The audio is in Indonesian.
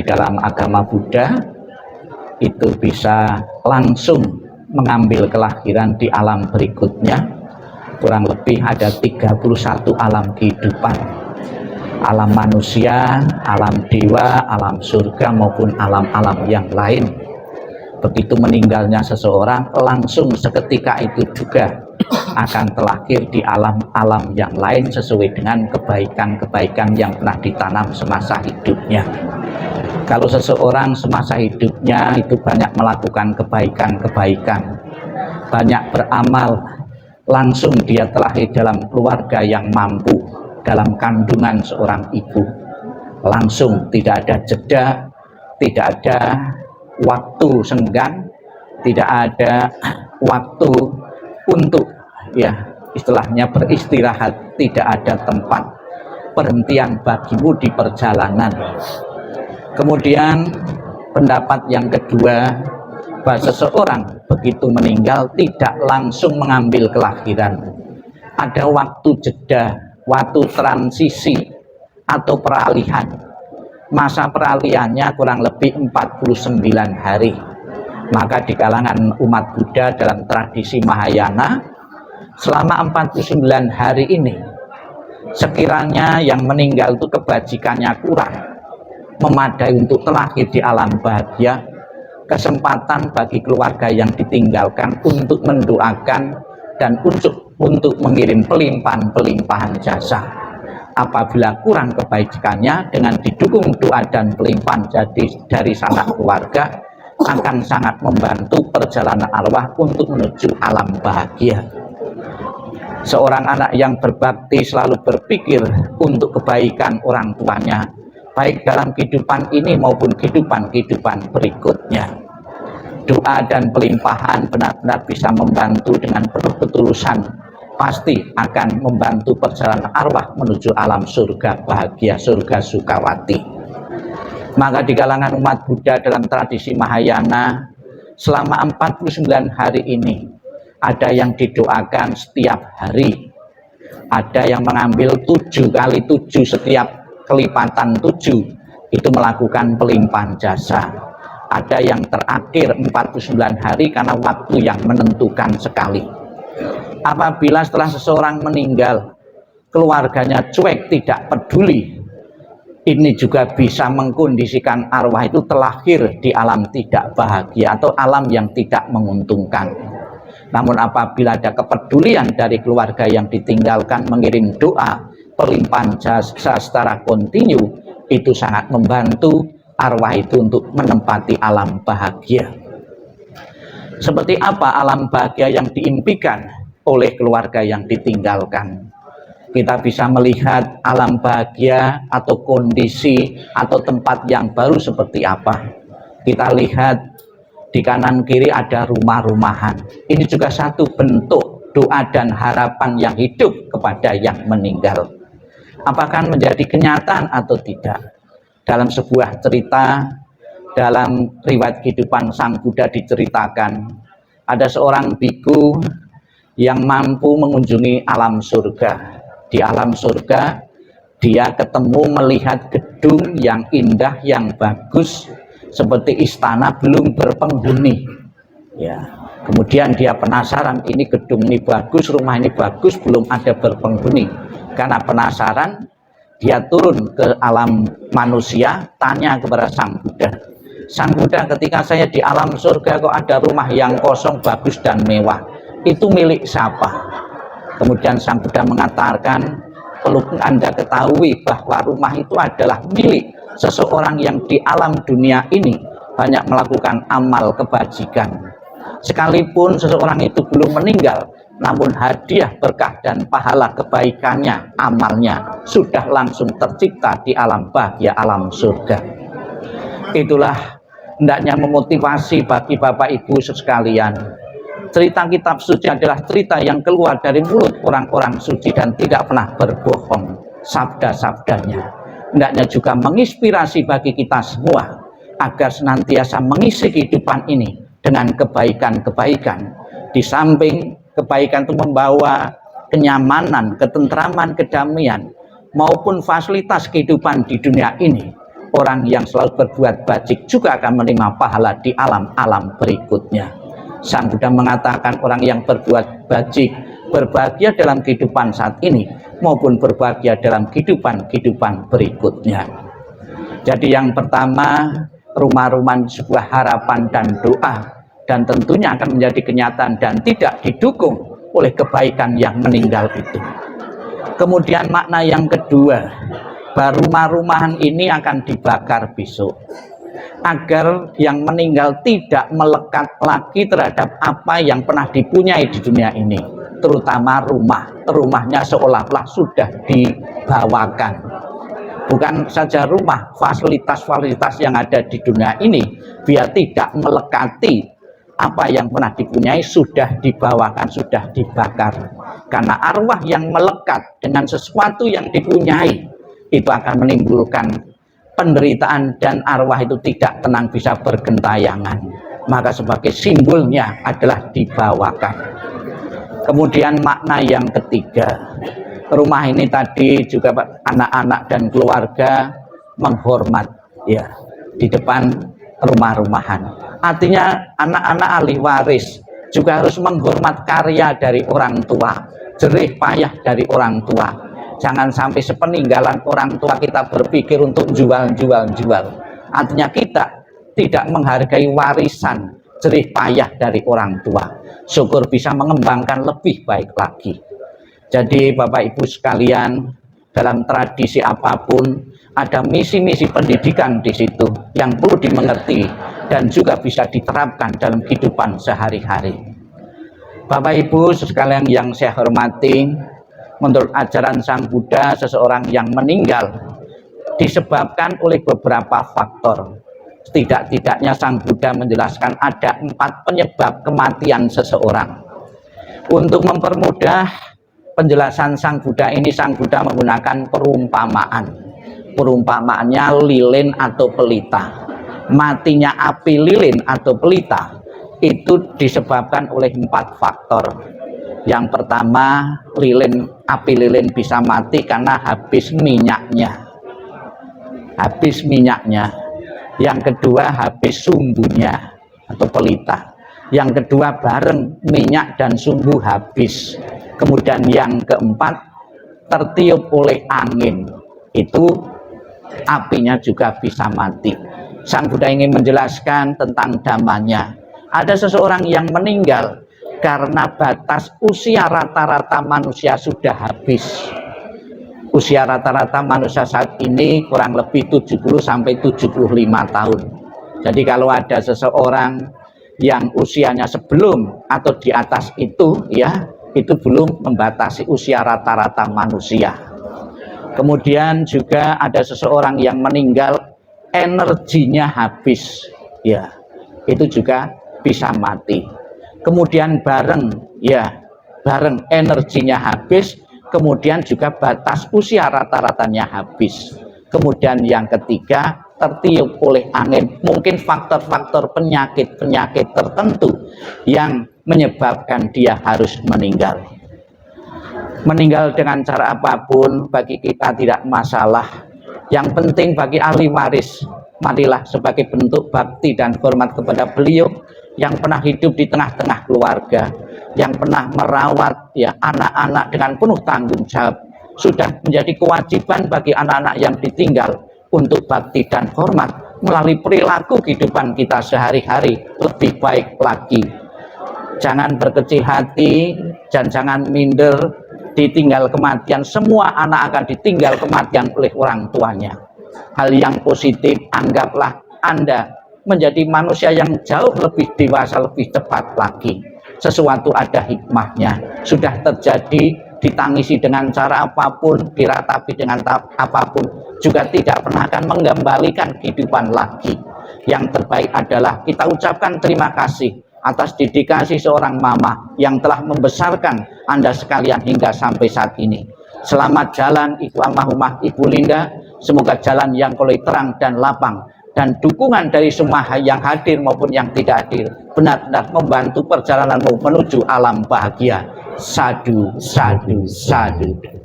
dalam agama Buddha itu bisa langsung mengambil kelahiran di alam berikutnya. Kurang lebih ada 31 alam kehidupan, alam manusia, alam dewa, alam surga maupun alam-alam yang lain. Begitu meninggalnya seseorang, langsung seketika itu juga akan terlahir di alam-alam yang lain sesuai dengan kebaikan-kebaikan yang pernah ditanam semasa hidupnya. Kalau seseorang semasa hidupnya itu banyak melakukan kebaikan-kebaikan, banyak beramal, langsung dia terlahir dalam keluarga yang mampu, dalam kandungan seorang ibu. Langsung tidak ada jeda, tidak ada waktu senggang, tidak ada waktu untuk istilahnya beristirahat, tidak ada tempat perhentian bagimu di perjalanan. Kemudian pendapat yang kedua, bahwa seseorang begitu meninggal tidak langsung mengambil kelahiran. Ada waktu jeda, waktu transisi atau peralihan. Masa peralihannya kurang lebih 49 hari. Maka di kalangan umat Buddha dalam tradisi Mahayana, selama 49 hari ini, sekiranya yang meninggal itu kebajikannya kurang, memadai untuk terlahir di alam bahagia, kesempatan bagi keluarga yang ditinggalkan untuk mendoakan dan untuk mengirim pelimpahan-pelimpahan jasa. Apabila kurang kebaikannya, dengan didukung doa dan pelimpahan dari sanak keluarga, akan sangat membantu perjalanan arwah untuk menuju alam bahagia. Seorang anak yang berbakti selalu berpikir untuk kebaikan orang tuanya, baik dalam kehidupan ini maupun kehidupan berikutnya. Doa dan pelimpahan benar-benar bisa membantu dengan penuh ketulusan, pasti akan membantu perjalanan arwah menuju alam surga bahagia, surga Sukawati. Maka di kalangan umat Buddha dalam tradisi Mahayana, selama 49 hari ini, ada yang didoakan setiap hari, ada yang mengambil 7 kali 7 setiap kelipatan 7 itu melakukan pelimpahan jasa. Ada yang terakhir 49 hari karena waktu yang menentukan sekali. Apabila setelah seseorang meninggal, keluarganya cuek, tidak peduli, ini juga bisa mengkondisikan arwah itu terlahir di alam tidak bahagia atau alam yang tidak menguntungkan. Namun apabila ada kepedulian dari keluarga yang ditinggalkan mengirim doa, pelimpahan jasa secara kontinu, itu sangat membantu arwah itu untuk menempati alam bahagia. Seperti apa alam bahagia yang diimpikan oleh keluarga yang ditinggalkan? Kita bisa melihat alam bahagia atau kondisi atau tempat yang baru seperti apa. Kita lihat di kanan kiri ada rumah-rumahan. Ini juga satu bentuk doa dan harapan yang hidup kepada yang meninggal. Apakah menjadi kenyataan atau tidak? Dalam sebuah cerita, dalam riwayat kehidupan Sang Buddha diceritakan, ada seorang biku yang mampu mengunjungi alam surga. Di alam surga, dia ketemu melihat gedung yang indah, yang bagus, seperti istana belum berpenghuni. Ya, kemudian dia penasaran, ini gedung ini bagus, rumah ini bagus, belum ada berpenghuni. Karena penasaran, dia turun ke alam manusia, tanya kepada Sang Buddha. Sang Buddha, ketika saya di alam surga kok ada rumah yang kosong, bagus dan mewah, itu milik siapa? Kemudian Sang Buddha mengatakan, perlu Anda ketahui bahwa rumah itu adalah milik seseorang yang di alam dunia ini banyak melakukan amal kebajikan. Sekalipun seseorang itu belum meninggal, namun hadiah berkah dan pahala kebaikannya, amalnya sudah langsung tercipta di alam bahagia, alam surga. Itulah hendaknya memotivasi bagi Bapak Ibu sekalian. Cerita kitab suci adalah cerita yang keluar dari mulut orang-orang suci dan tidak pernah berbohong sabda-sabdanya. Hendaknya juga menginspirasi bagi kita semua agar senantiasa mengisi kehidupan ini dengan kebaikan-kebaikan. Di samping kebaikan itu membawa kenyamanan, ketentraman, kedamaian maupun fasilitas kehidupan di dunia ini. orang yang selalu berbuat bajik juga akan menerima pahala di alam-alam berikutnya. Sang Buddha mengatakan orang yang berbuat bajik berbahagia dalam kehidupan saat ini maupun berbahagia dalam kehidupan berikutnya. Jadi yang pertama, rumah-rumah sebuah harapan dan doa, dan tentunya akan menjadi kenyataan dan tidak didukung oleh kebaikan yang meninggal itu. Kemudian makna yang kedua, bahwa rumah-rumahan ini akan dibakar besok, agar yang meninggal tidak melekat lagi terhadap apa yang pernah dipunyai di dunia ini, terutama rumahnya seolah-olah sudah dibawakan. Bukan saja rumah, fasilitas-fasilitas yang ada di dunia ini biar tidak melekati apa yang pernah dipunyai, sudah dibawakan, sudah dibakar. Karena arwah yang melekat dengan sesuatu yang dipunyai itu akan menimbulkan penderitaan dan arwah itu tidak tenang, bisa bergentayangan. Maka sebagai simbolnya adalah dibawakan. Kemudian makna yang ketiga, rumah ini tadi juga anak-anak dan keluarga menghormat ya di depan rumah-rumahan. Artinya anak-anak ahli waris juga harus menghormat karya dari orang tua, jerih payah dari orang tua. Jangan sampai sepeninggalan orang tua kita berpikir untuk jual. Artinya kita tidak menghargai warisan jerih payah dari orang tua. Syukur bisa mengembangkan lebih baik lagi. Jadi Bapak Ibu sekalian, dalam tradisi apapun ada misi-misi pendidikan di situ yang perlu dimengerti dan juga bisa diterapkan dalam kehidupan sehari-hari. Bapak Ibu sekalian yang saya hormati, menurut ajaran Sang Buddha, seseorang yang meninggal disebabkan oleh beberapa faktor. Setidak-tidaknya Sang Buddha menjelaskan ada 4 penyebab kematian seseorang. Untuk mempermudah penjelasan Sang Buddha ini, Sang Buddha menggunakan perumpamaan. Perumpamaannya lilin atau pelita. Matinya api lilin atau pelita itu disebabkan oleh 4 faktor. Yang pertama, api lilin bisa mati karena habis minyaknya. Yang kedua, habis sumbunya atau pelita. Yang kedua, bareng minyak dan sumbu habis. Kemudian yang keempat, tertiup oleh angin. Itu apinya juga bisa mati. Sang Buddha ingin menjelaskan tentang dhammanya. Ada seseorang yang meninggal karena batas usia rata-rata manusia sudah habis. Usia rata-rata manusia saat ini kurang lebih 70 sampai 75 tahun. Jadi kalau ada seseorang yang usianya sebelum atau di atas itu, ya, itu belum membatasi usia rata-rata manusia. Kemudian juga ada seseorang yang meninggal energinya habis, ya, itu juga bisa mati. Kemudian bareng energinya habis, kemudian juga batas usia rata-ratanya habis. Kemudian yang ketiga, tertiup oleh angin. Mungkin faktor-faktor penyakit tertentu yang menyebabkan dia harus meninggal. Meninggal dengan cara apapun bagi kita tidak masalah. Yang penting bagi ahli waris, marilah sebagai bentuk bakti dan hormat kepada beliau yang pernah hidup di tengah-tengah keluarga, yang pernah merawat ya anak-anak dengan penuh tanggung jawab. Sudah menjadi kewajiban bagi anak-anak yang ditinggal untuk bakti dan hormat melalui perilaku kehidupan kita sehari-hari lebih baik lagi. Jangan berkecil hati dan jangan minder ditinggal kematian. Semua anak akan ditinggal kematian oleh orang tuanya. Hal yang positif, anggaplah Anda menjadi manusia yang jauh lebih dewasa, lebih cepat lagi. Sesuatu ada hikmahnya. Sudah terjadi, ditangisi dengan cara apapun, diratapi dengan apapun, juga tidak pernah akan mengembalikan kehidupan lagi. Yang terbaik adalah kita ucapkan terima kasih atas dedikasi seorang mama yang telah membesarkan Anda sekalian hingga sampai saat ini. Selamat jalan Ibu Almarhumah Ibu Linda. Semoga jalan yang kolei terang dan lapang, dan dukungan dari semua yang hadir maupun yang tidak hadir benar-benar membantu perjalananmu menuju alam bahagia. Sadu, sadu, sadu.